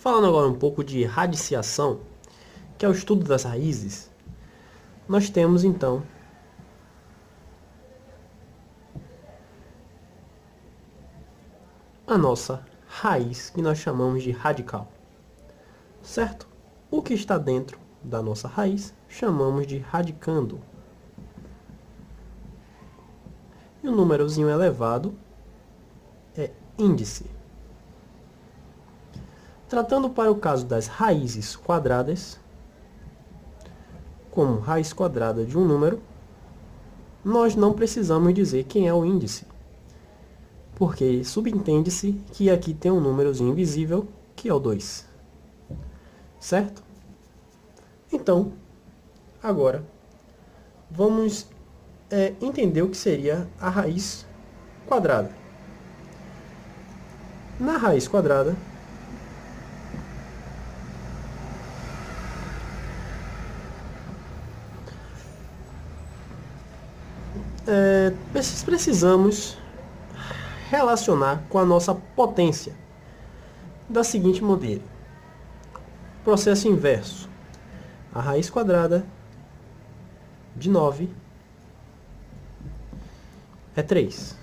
Falando agora um pouco de radiciação, que é o estudo das raízes, nós temos então a nossa raiz, que nós chamamos de radical, certo? O que está dentro da nossa raiz chamamos de radicando. E o númerozinho elevado é índice. Tratando para o caso das raízes quadradas, como raiz quadrada de um número, nós não precisamos dizer quem é o índice, porque subentende-se que aqui tem um númerozinho invisível, que é o 2. Certo? Então, agora, vamos entender o que seria a raiz quadrada. Na raiz quadrada, precisamos relacionar com a nossa potência da seguinte maneira. Processo inverso. A raiz quadrada de 9 é 3.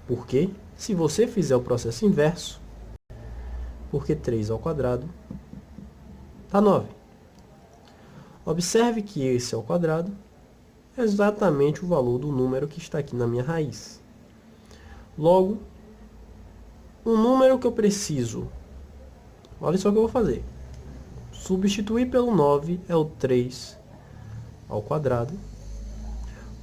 Porque, se você fizer o processo inverso, porque 3 ao quadrado dá 9. Observe que esse ao quadrado é exatamente o valor do número que está aqui na minha raiz. Logo, o número que eu preciso, olha só o que eu vou fazer. Substituir pelo 9 é o 3 ao quadrado.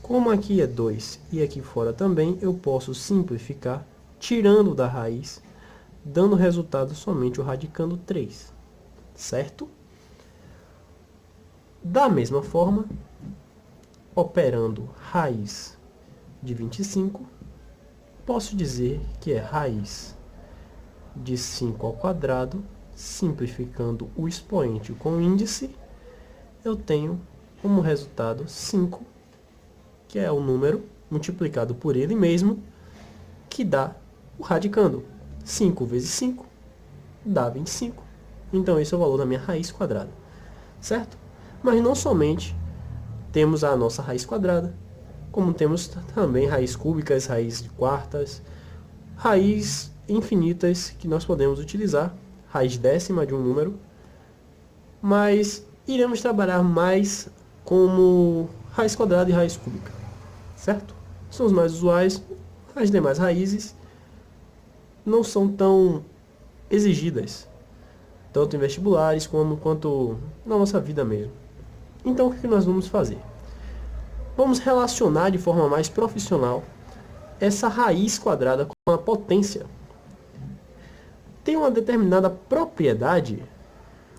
Como aqui é 2 e aqui fora também, eu posso simplificar, tirando da raiz, dando resultado somente o radicando 3. Certo? Da mesma forma, operando raiz de 25, posso dizer que é raiz de 5 ao quadrado, simplificando o expoente com o índice, eu tenho como resultado 5, que é o número multiplicado por ele mesmo, que dá o radicando. 5 vezes 5 dá 25. Então esse é o valor da minha raiz quadrada. Certo? Mas não somente temos a nossa raiz quadrada, como temos também raiz cúbicas, raiz de quartas, raiz infinitas que nós podemos utilizar, raiz décima de um número, mas iremos trabalhar mais como raiz quadrada e raiz cúbica, certo? São os mais usuais, as demais raízes não são tão exigidas, tanto em vestibulares quanto na nossa vida mesmo. Então o que nós vamos fazer? Vamos relacionar de forma mais profissional essa raiz quadrada com a potência. Tem uma determinada propriedade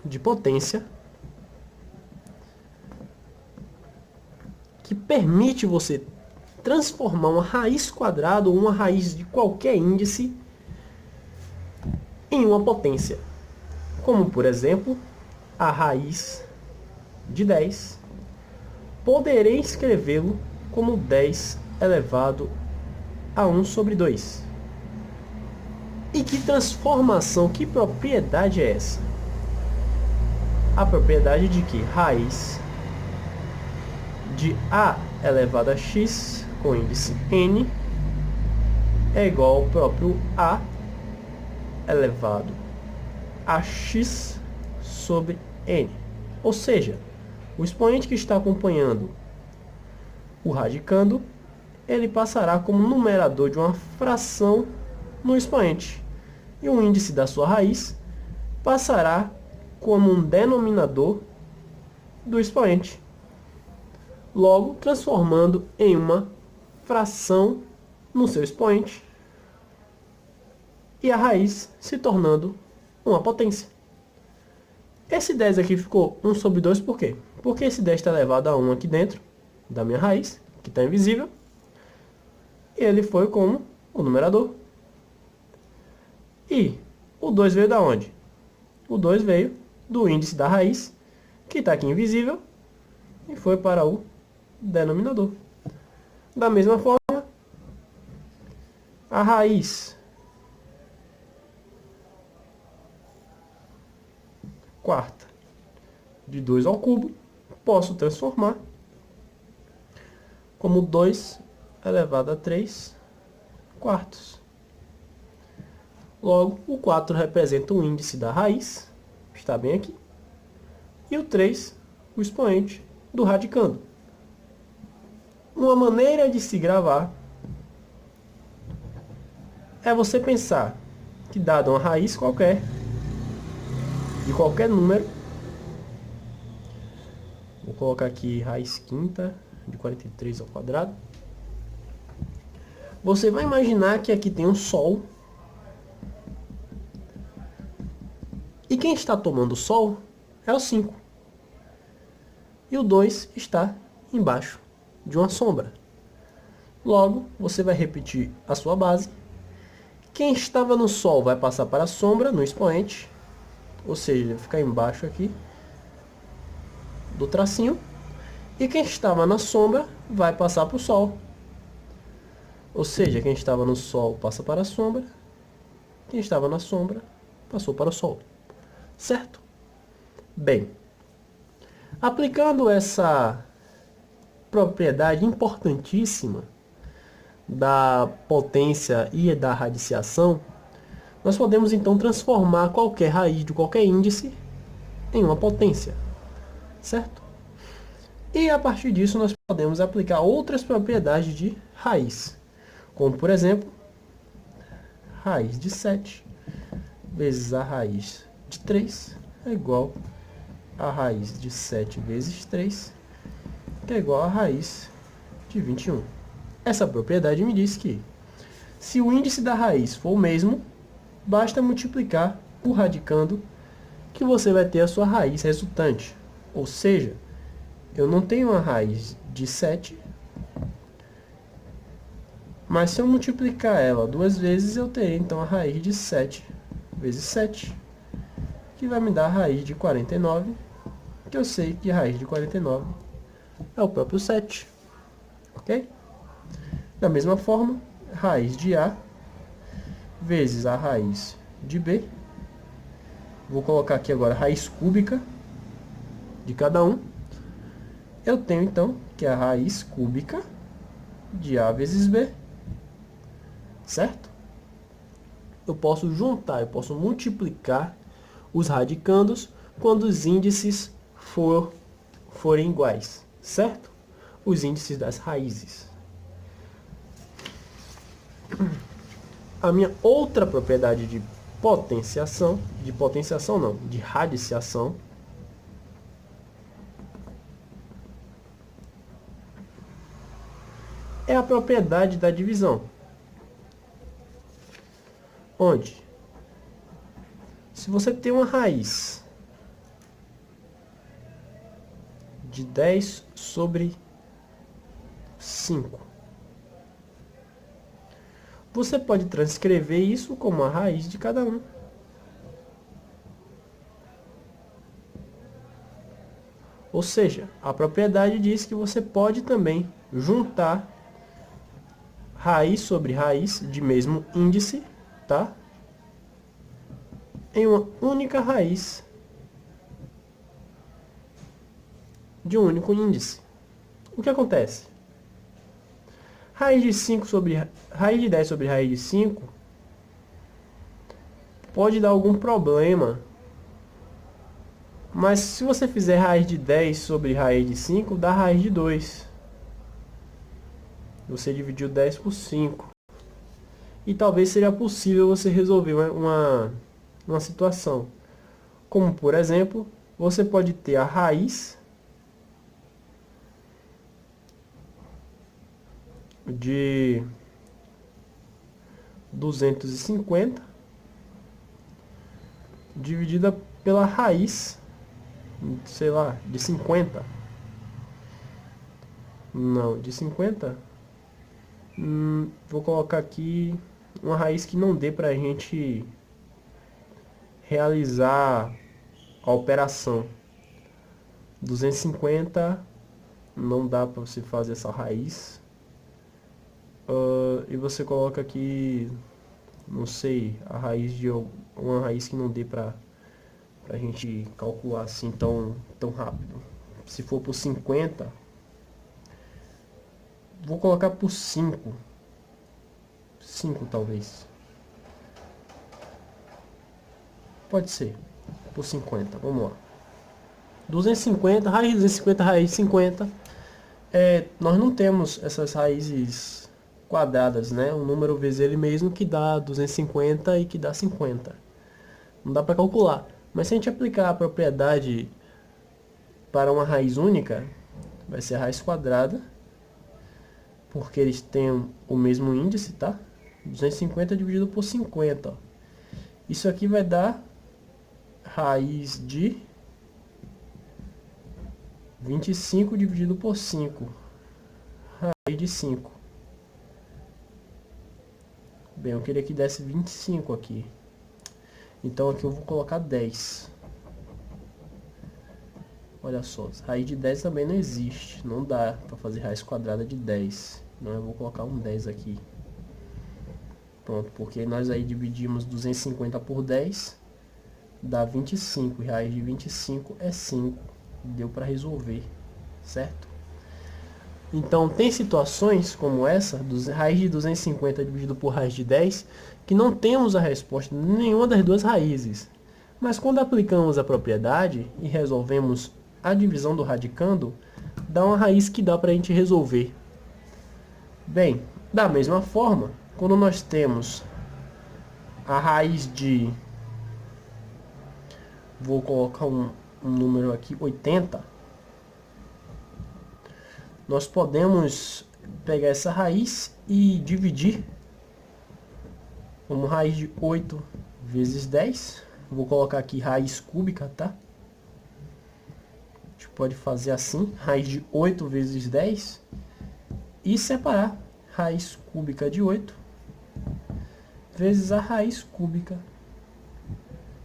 de potência que permite você transformar uma raiz quadrada ou uma raiz de qualquer índice em uma potência. Como, por exemplo, a raiz de 10. Poderei escrevê-lo como 10 elevado a 1 sobre 2. E que transformação, que propriedade é essa? A propriedade de que raiz de a elevado a x com índice n é igual ao próprio a elevado a x sobre n. Ou seja, o expoente que está acompanhando o radicando, ele passará como numerador de uma fração no expoente. E o índice da sua raiz passará como um denominador do expoente. Logo, transformando em uma fração no seu expoente e a raiz se tornando uma potência. Esse 10 aqui ficou 1 sobre 2 por quê? Porque esse 10 está elevado a 1 aqui dentro da minha raiz, que está invisível, e ele foi como o numerador. E o 2 veio da onde? O 2 veio do índice da raiz, que está aqui invisível, e foi para o denominador. Da mesma forma, a raiz quarta de 2 ao cubo, posso transformar como 2 elevado a 3 quartos. Logo, o 4 representa o índice da raiz, está bem aqui, e o 3, o expoente do radicando. Uma maneira de se gravar é você pensar que, dado uma raiz qualquer, de qualquer número, vou colocar aqui raiz quinta de 43 ao quadrado, você vai imaginar que aqui tem um Sol, e quem está tomando o Sol é o 5, e o 2 está embaixo de uma sombra. Logo, você vai repetir a sua base. Quem estava no Sol vai passar para a sombra, no expoente, ou seja, ele vai ficar embaixo aqui do tracinho. E quem estava na sombra vai passar para o Sol. Ou seja, quem estava no Sol passa para a sombra. Quem estava na sombra passou para o Sol. Certo? Bem, aplicando essa propriedade importantíssima da potência e da radiciação, nós podemos então transformar qualquer raiz de qualquer índice em uma potência. Certo? E a partir disso nós podemos aplicar outras propriedades de raiz. Como, por exemplo, raiz de 7 vezes a raiz de 3 é igual a raiz de 7 vezes 3, que é igual a raiz de 21. Essa propriedade me diz que, se o índice da raiz for o mesmo, basta multiplicar o radicando que você vai ter a sua raiz resultante. Ou seja, eu não tenho uma raiz de 7, mas se eu multiplicar ela 2 vezes, eu terei então a raiz de 7 vezes 7, que vai me dar a raiz de 49, que eu sei que a raiz de 49 é o próprio 7. Ok? Da mesma forma, raiz de A vezes a raiz de B. Vou colocar aqui agora a raiz cúbica de cada um. Eu tenho então que a raiz cúbica de A vezes B, certo? Eu posso juntar, eu posso multiplicar os radicandos quando os índices forem iguais, certo? Os índices das raízes. A minha outra propriedade de potenciação, de radiciação, é a propriedade da divisão. Onde, se você tem uma raiz de 10 sobre 5, você pode transcrever isso como a raiz de cada um. Ou seja, a propriedade diz que você pode também juntar raiz sobre raiz de mesmo índice, tá? Em uma única raiz de um único índice. O que acontece? Raiz de 10 sobre raiz de 5 pode dar algum problema. Mas se você fizer raiz de 10 sobre raiz de 5, dá raiz de 2. Você dividiu 10 por 5. E talvez seja possível você resolver uma situação. Como, por exemplo, você pode ter a raiz de 250 dividida pela raiz, sei lá, de 50. Não, de 50? Vou colocar aqui uma raiz que não dê pra gente realizar a operação. 250 não dá para você fazer essa raiz. E você coloca aqui, não sei, a raiz de uma raiz que não dê para pra gente calcular assim tão rápido. Se for por 50, vou colocar por 5. 5 talvez. Pode ser. Por 50, vamos lá. 250, raiz de 250, raiz de 50. Nós não temos essas raízes quadradas, né? Um número vezes ele mesmo que dá 250 e que dá 50. Não dá para calcular. Mas se a gente aplicar a propriedade para uma raiz única, vai ser a raiz quadrada, porque eles têm o mesmo índice, tá? 250 dividido por 50. Ó. Isso aqui vai dar raiz de 25 dividido por 5. Raiz de 5. Bem, eu queria que desse 25 aqui. Então aqui eu vou colocar 10. Olha só, raiz de 10 também não existe. Não dá para fazer raiz quadrada de 10. Então eu vou colocar um 10 aqui. Pronto, porque nós aí dividimos 250 por 10. Dá 25. E raiz de 25 é 5. Deu para resolver, certo? Então tem situações como essa, raiz de 250 dividido por raiz de 10, que não temos a resposta de nenhuma das duas raízes. Mas quando aplicamos a propriedade e resolvemos a divisão do radicando, dá uma raiz que dá para a gente resolver. Bem, da mesma forma, quando nós temos a raiz de... Vou colocar um número aqui, 80. Nós podemos pegar essa raiz e dividir como raiz de 8 vezes 10. Vou colocar aqui raiz cúbica, tá? A gente pode fazer assim, raiz de 8 vezes 10. E separar raiz cúbica de 8 vezes a raiz cúbica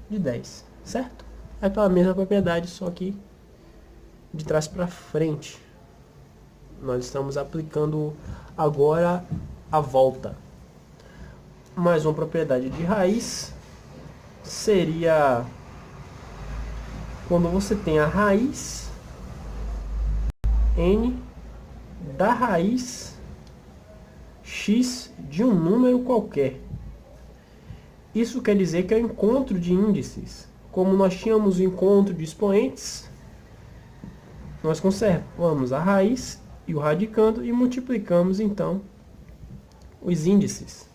de 10, certo? É pela mesma propriedade, só que de trás para frente. Nós estamos aplicando agora a volta. Mais uma propriedade de raiz seria quando você tem a raiz n da raiz x de um número qualquer. Isso quer dizer que é o encontro de índices. Como nós tínhamos o encontro de expoentes, nós conservamos a raiz e o radicando e multiplicamos então os índices.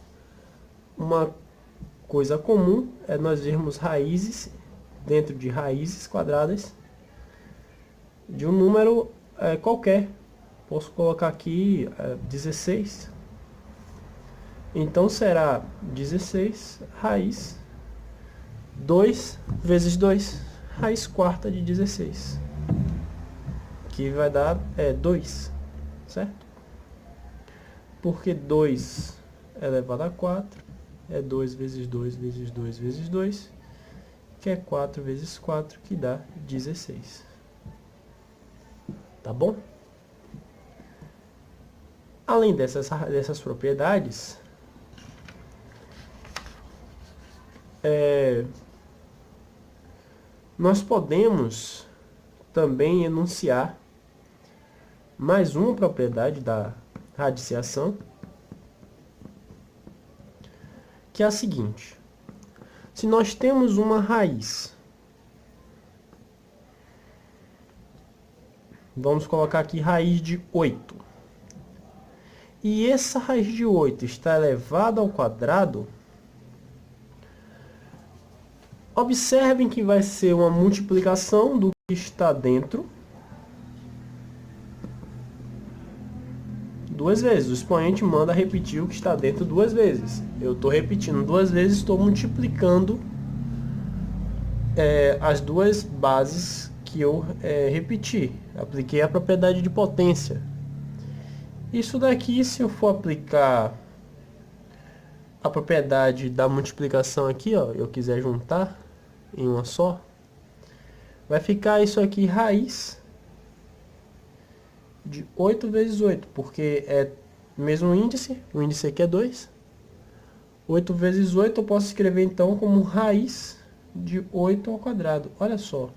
Uma coisa comum é nós vermos raízes dentro de raízes quadradas de um número qualquer. Posso colocar aqui 16. Então será 16 raiz 2 vezes 2, raiz quarta de 16. Que vai dar 2, certo? Porque 2 elevado a 4 é 2 vezes 2 vezes 2 vezes 2, que é 4 vezes 4, que dá 16. Tá bom? Além dessas propriedades, nós podemos também enunciar mais uma propriedade da radiciação, que é a seguinte: se nós temos uma raiz, vamos colocar aqui raiz de 8, e essa raiz de 8 está elevada ao quadrado, observem que vai ser uma multiplicação do que está dentro duas vezes. O expoente manda repetir o que está dentro duas vezes. Eu estou repetindo duas vezes, estou multiplicando as duas bases que eu repeti. Apliquei a propriedade de potência. Isso daqui, se eu for aplicar a propriedade da multiplicação aqui, ó, eu quiser juntar em uma só, vai ficar isso aqui raiz de 8 vezes 8, porque é o mesmo índice, o índice aqui é 2. 8 vezes 8 eu posso escrever então como raiz de 8 ao quadrado. Olha só.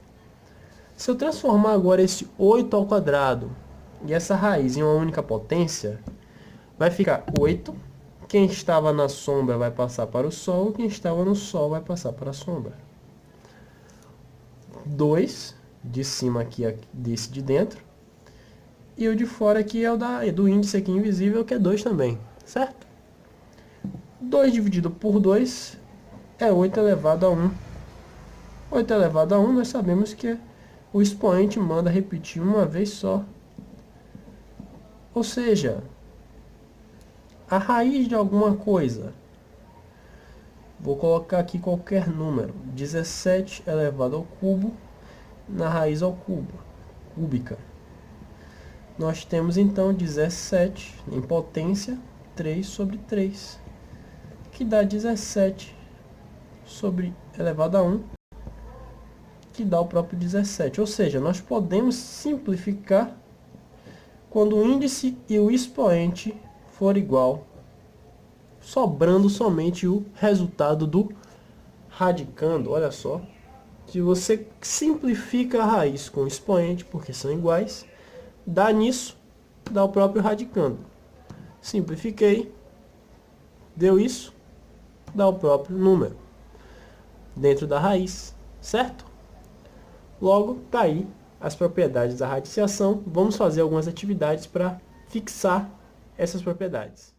Se eu transformar agora esse 8 ao quadrado e essa raiz em uma única potência, vai ficar 8. Quem estava na sombra vai passar para o sol, quem estava no sol vai passar para a sombra. 2 de cima aqui, desse de dentro. E o de fora aqui é o do índice aqui invisível, que é 2 também, certo? 2 dividido por 2 é 8 elevado a 1. 8 elevado a 1, nós sabemos que o expoente manda repetir uma vez só. Ou seja, a raiz de alguma coisa, vou colocar aqui qualquer número, 17 elevado ao cubo, na raiz ao cubo, cúbica. Nós temos então 17 em potência, 3 sobre 3, que dá 17 sobre elevado a 1, que dá o próprio 17. Ou seja, nós podemos simplificar quando o índice e o expoente for igual, sobrando somente o resultado do radicando. Olha só, se você simplifica a raiz com o expoente, porque são iguais, dá nisso, dá o próprio radicando. Simplifiquei, deu isso, dá o próprio número dentro da raiz, certo? Logo, tá aí as propriedades da radiciação. Vamos fazer algumas atividades para fixar essas propriedades.